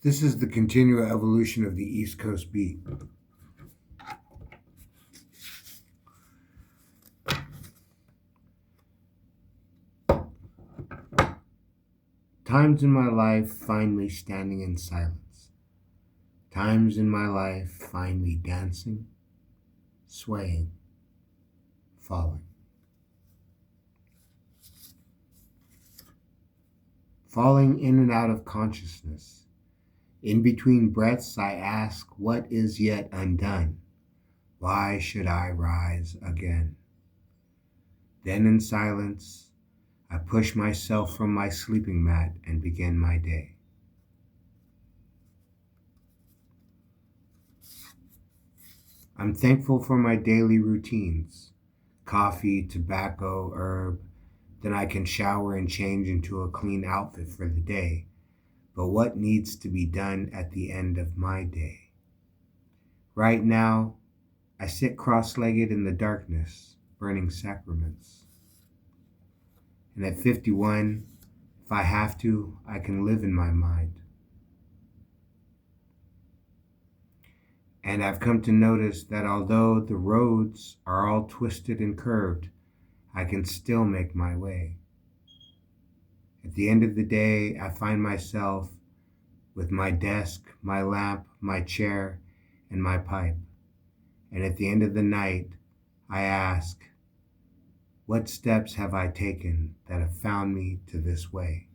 This is the continual evolution of the East Coast beat. Times in my life find me standing in silence. Times in my life find me dancing, swaying, falling. Falling in and out of consciousness. In between breaths, I ask, what is yet undone? Why should I rise again? Then in silence, I push myself from my sleeping mat and begin my day. I'm thankful for my daily routines, coffee, tobacco, herb. Then I can shower and change into a clean outfit for the day. But what needs to be done at the end of my day? Right now, I sit cross-legged in the darkness, burning sacraments. And at 51, if I have to, I can live in my mind. And I've come to notice that although the roads are all twisted and curved, I can still make my way. At the end of the day, I find myself with my desk, my lamp, my chair, and my pipe. And at the end of the night, I ask, what steps have I taken that have found me to this way?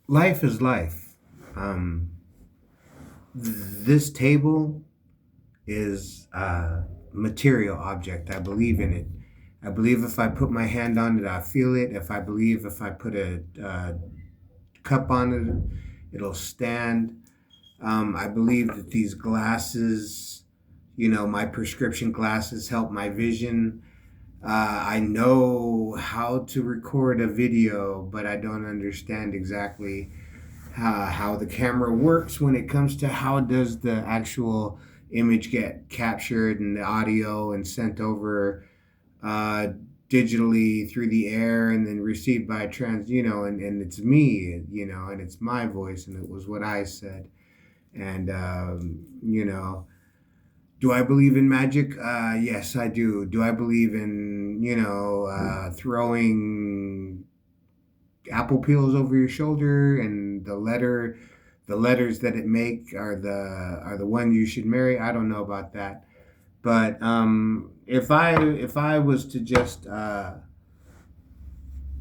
Life is life. This table is a material object. I believe in it. I believe if I put my hand on it, I feel it. If I put a cup on it, it'll stand. I believe that these glasses, my prescription glasses help my vision. I know how to record a video, but I don't understand exactly how the camera works when it comes to how does the actual image get captured and the audio and sent over uh, digitally through the air and then received by and it's me, and it's my voice and it was what I said. And, do I believe in magic? Yes, I do. Do I believe in, throwing apple peels over your shoulder and the letters that it make are the ones you should marry? I don't know about that. But if I was to just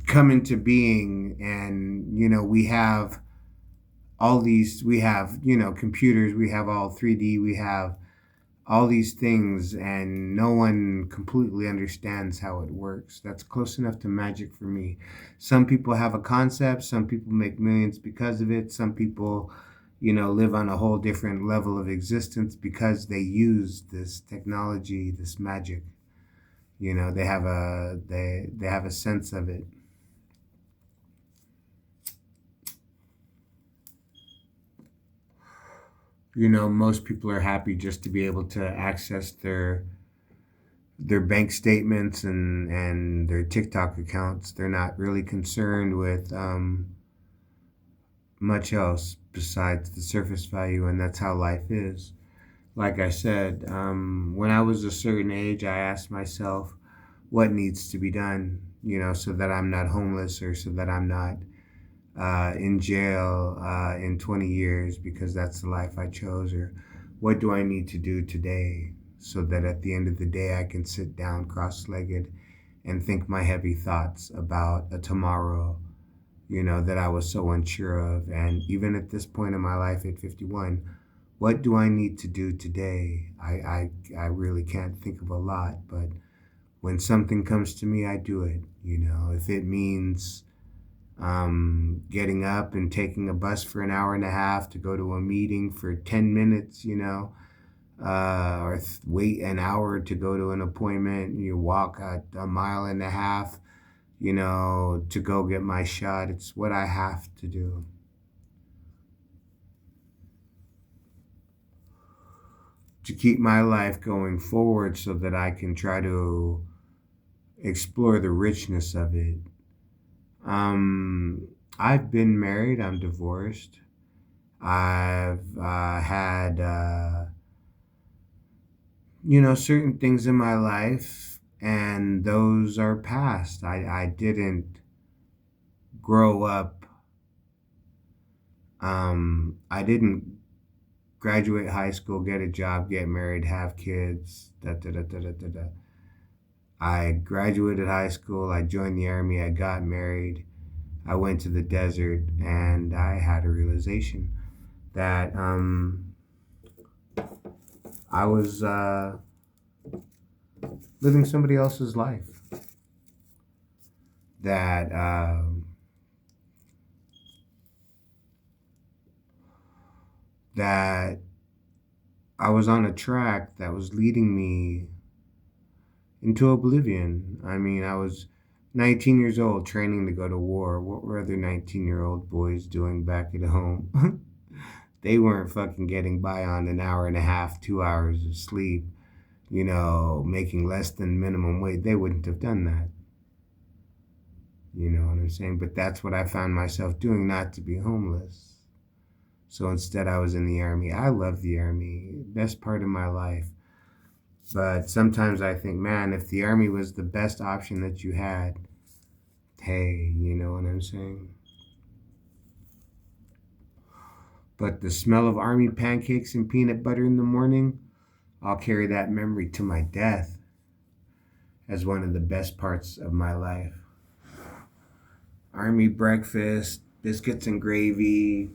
come into being and we have computers, we have all 3D, we have all these things, and no one completely understands how it works. That's close enough to magic for me. Some people have a concept, some people make millions because of it, some people, live on a whole different level of existence because they use this technology, this magic. They have a sense of it. Most people are happy just to be able to access their bank statements and their TikTok accounts. They're not really concerned with much else besides the surface value, and that's how life is. Like I said, when I was a certain age, I asked myself what needs to be done, so that I'm not homeless or so that I'm not in jail in 20 years because that's the life I chose, or what do I need to do today so that at the end of the day I can sit down cross-legged and think my heavy thoughts about a tomorrow, that I was so unsure of. And even at this point in my life at 51, what do I need to do today? I really can't think of a lot, but when something comes to me, I do it. If it means getting up and taking a bus for an hour and a half to go to a meeting for 10 minutes, or wait an hour to go to an appointment, you walk a mile and a half, to go get my shot. It's what I have to do. to keep my life going forward so that I can try to explore the richness of it. Um, I've been married, I'm divorced. I've had, certain things in my life, and those are past. I didn't grow up, I didn't graduate high school, get a job, get married, have kids, da da da da da da. Da. I graduated high school, I joined the army, I got married, I went to the desert, and I had a realization that I was living somebody else's life. That that I was on a track that was leading me into oblivion. I mean, I was 19 years old, training to go to war. What were other 19-year-old boys doing back at home? They weren't fucking getting by on an hour and a half, 2 hours of sleep, making less than minimum wage. They wouldn't have done that. You know what I'm saying? But that's what I found myself doing, not to be homeless. So instead, I was in the army. I love the army, best part of my life. But sometimes I think, man, if the army was the best option that you had, hey, you know what I'm saying? But the smell of army pancakes and peanut butter in the morning, I'll carry that memory to my death as one of the best parts of my life. Army breakfast, biscuits and gravy,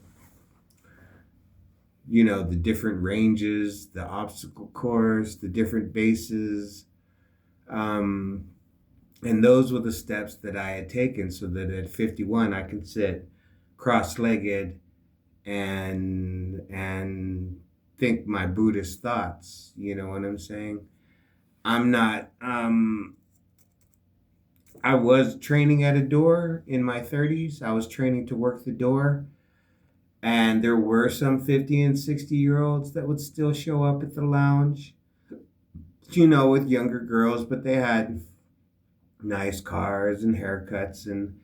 the different ranges, the obstacle course, the different bases. Um, and those were the steps that I had taken so that at 51 I could sit cross-legged and think my Buddhist thoughts. You know what I'm saying? I'm not. I was training at a door in my 30s. I was training to work the door, and there were some 50 and 60-year-olds that would still show up at the lounge. With younger girls, but they had nice cars and haircuts, and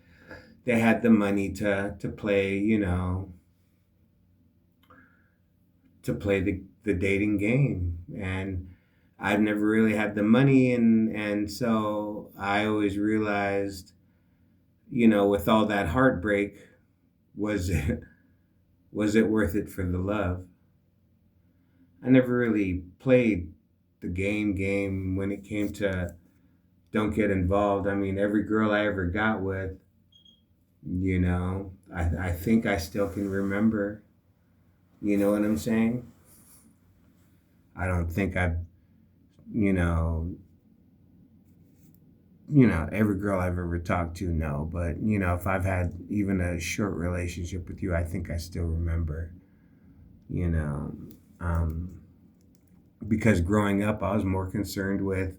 they had the money to play. To play the dating game. And I've never really had the money, and so I always realized, with all that heartbreak, was it was it worth it for the love? I never really played the game when it came to don't get involved. I mean, every girl I ever got with, I think I still can remember. You know what I'm saying? I don't think I've, you know, every girl I've ever talked to, no. But, if I've had even a short relationship with you, I think I still remember, you know. Um, because growing up, I was more concerned with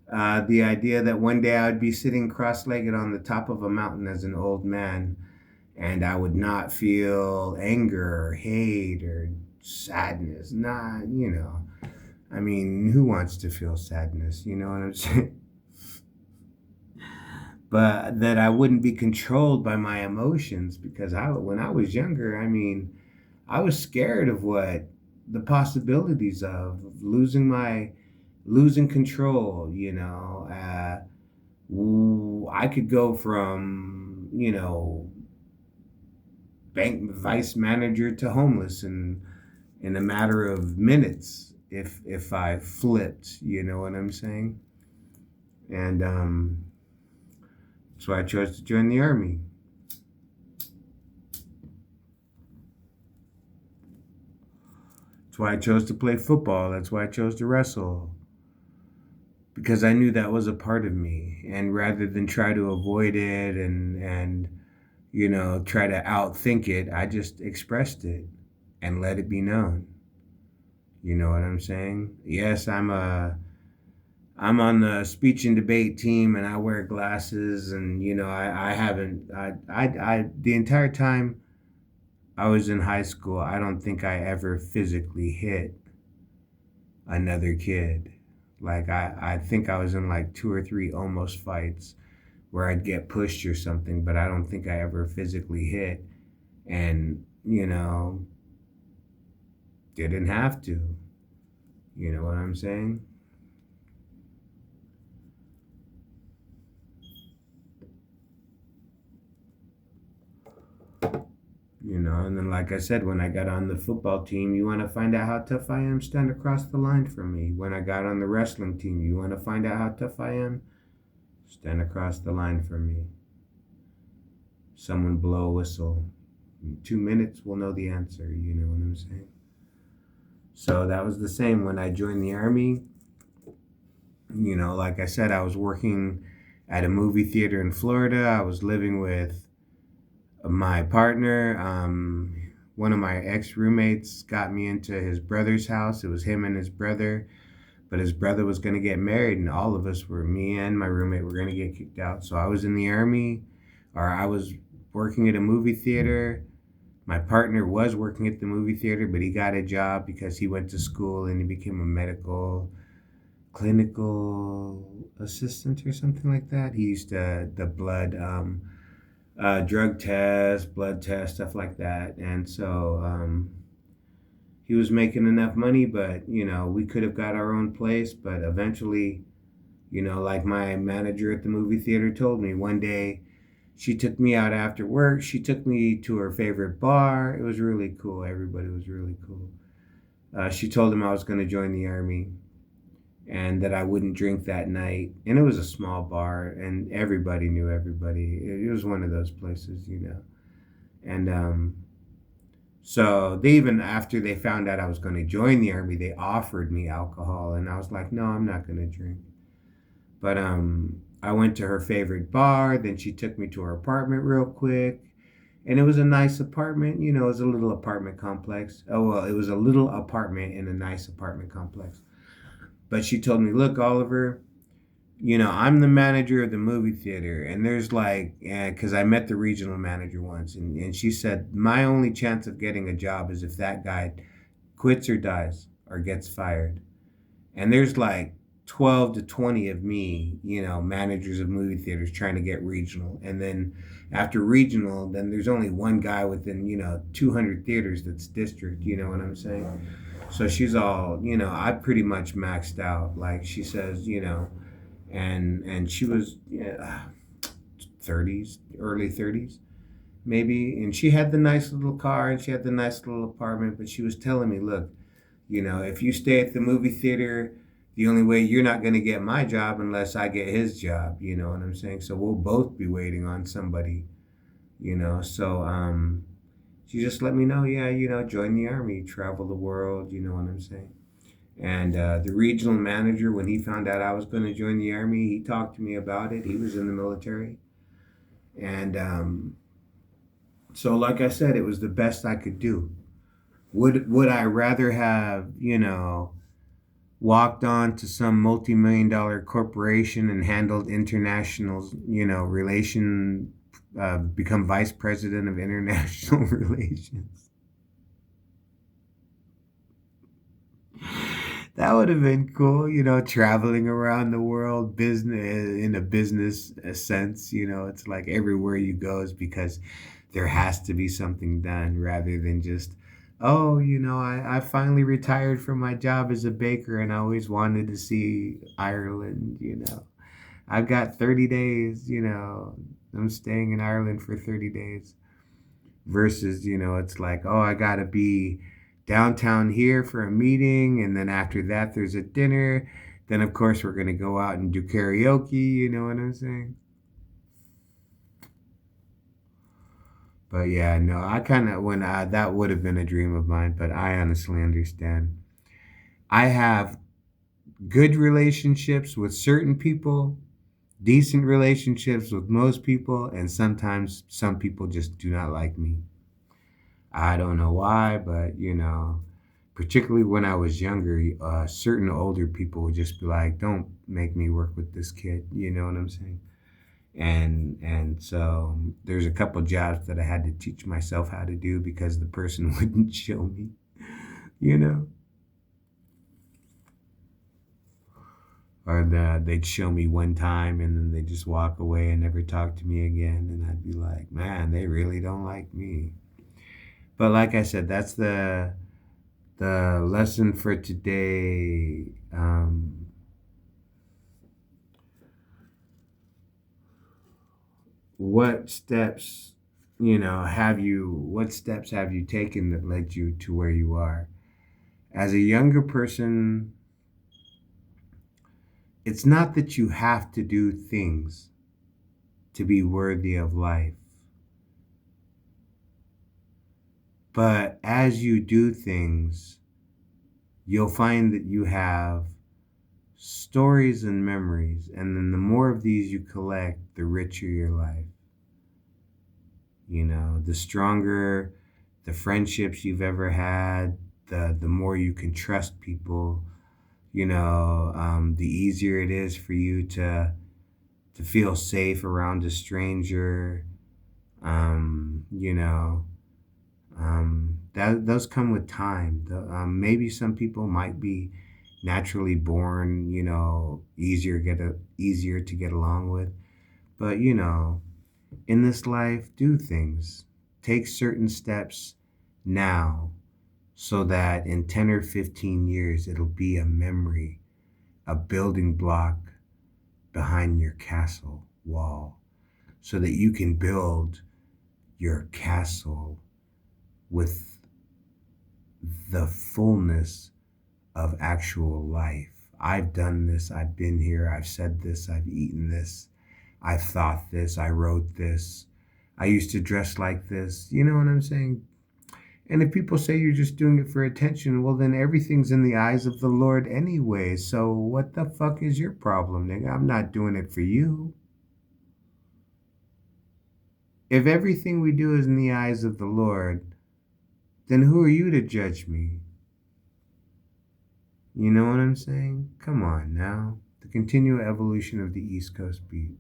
the idea that one day I would be sitting cross legged on the top of a mountain as an old man, and I would not feel anger or hate or sadness. Nah, I mean, who wants to feel sadness? You know what I'm saying? But that I wouldn't be controlled by my emotions because when I was younger, I mean, I was scared of what the possibilities of losing control. I could go from bank vice manager to homeless in a matter of minutes if I flipped. You know what I'm saying? And that's why I chose to join the army. That's why I chose to play football. That's why I chose to wrestle. Because I knew that was a part of me. And rather than try to avoid it and try to outthink it, I just expressed it and let it be known. You know what I'm saying? Yes, I'm on the speech and debate team and I wear glasses and I haven't the entire time I was in high school, I don't think I ever physically hit another kid. Like I think I was in like two or three almost fights where I'd get pushed or something, but I don't think I ever physically hit. And, didn't have to. You know what I'm saying? And then, like I said, when I got on the football team, you want to find out how tough I am, stand across the line from me. When I got on the wrestling team, you want to find out how tough I am, stand across the line from me. Someone blow a whistle. In 2 minutes, we'll know the answer. You know what I'm saying? So that was the same when I joined the army. Like I said, I was working at a movie theater in Florida. I was living with my partner. One of my ex roommates got me into his brother's house. It was him and his brother, but his brother was going to get married, and all of us me and my roommate were going to get kicked out. So I was in the army, or I was working at a movie theater. My partner was working at the movie theater, but he got a job because he went to school and he became a medical clinical assistant or something like that. He used to the blood drug test, blood test, stuff like that. And so he was making enough money, but we could have got our own place. But eventually, like my manager at the movie theater told me one day, she took me out after work. She took me to her favorite bar. It was really cool. Everybody was really cool. She told him I was going to join the army and that I wouldn't drink that night. And it was a small bar, and everybody knew everybody. It was one of those places. And so they even after they found out I was going to join the army, they offered me alcohol, and I was like, no, I'm not going to drink. But I went to her favorite bar. Then she took me to her apartment real quick. And it was a nice apartment. It was a little apartment complex. Oh, well, it was a little apartment in a nice apartment complex. But she told me, look, Oliver, I'm the manager of the movie theater. And there's like, because I met the regional manager once. And she said, my only chance of getting a job is if that guy quits or dies or gets fired. And there's like 12 to 20 of me, managers of movie theaters trying to get regional. And then after regional, then there's only one guy within, 200 theaters that's district, you know what I'm saying? So she's all, I pretty much maxed out. Like she says, and she was 30s, early 30s maybe. And she had the nice little car and she had the nice little apartment, but she was telling me, look, if you stay at the movie theater, the only way you're not going to get my job unless I get his job, you know what I'm saying? So we'll both be waiting on somebody, So she just let me know, yeah, join the army, travel the world, you know what I'm saying? And the regional manager, when he found out I was going to join the army, he talked to me about it. He was in the military. And so, like I said, it was the best I could do. Would I rather have, walked on to some multi-million dollar corporation and handled international, relation, become vice president of international relations? That would have been cool, traveling around the world, business in a business sense. It's like everywhere you go is because there has to be something done rather than just, oh, I finally retired from my job as a baker and I always wanted to see Ireland. I've got 30 days, I'm staying in Ireland for 30 days versus, it's like, oh, I got to be downtown here for a meeting. And then after that, there's a dinner. Then, of course, we're going to go out and do karaoke. You know what I'm saying? But yeah, no, I kind of, that would have been a dream of mine, but I honestly understand. I have good relationships with certain people, decent relationships with most people, and sometimes some people just do not like me. I don't know why, but particularly when I was younger, certain older people would just be like, "Don't make me work with this kid." You know what I'm saying? And so there's a couple jobs that I had to teach myself how to do because the person wouldn't show me. You know. or they'd show me one time and then they just walk away and never talk to me again, and I'd be like, man, they really don't like me. But like I said, that's the lesson for today. What steps, what steps have you taken that led you to where you are? As a younger person, it's not that you have to do things to be worthy of life, but as you do things, you'll find that you have stories and memories, and then the more of these you collect, the richer your life. The stronger the friendships you've ever had, the more you can trust people. The easier it is for you to feel safe around a stranger. Um, you know, that those come with time. Maybe some people might be naturally born, easier to get along with. But in this life, do things, take certain steps now, so that in 10 or 15 years it'll be a memory, a building block behind your castle wall, so that you can build your castle with the fullness of actual life. I've done this, I've been here, I've said this, I've eaten this, I've thought this, I wrote this, I used to dress like this. You know what I'm saying? And if people say you're just doing it for attention, well, then everything's in the eyes of the Lord anyway. So what the fuck is your problem, nigga? I'm not doing it for you. If everything we do is in the eyes of the Lord, then who are you to judge me? You know what I'm saying? Come on now. The continual evolution of the East Coast beat.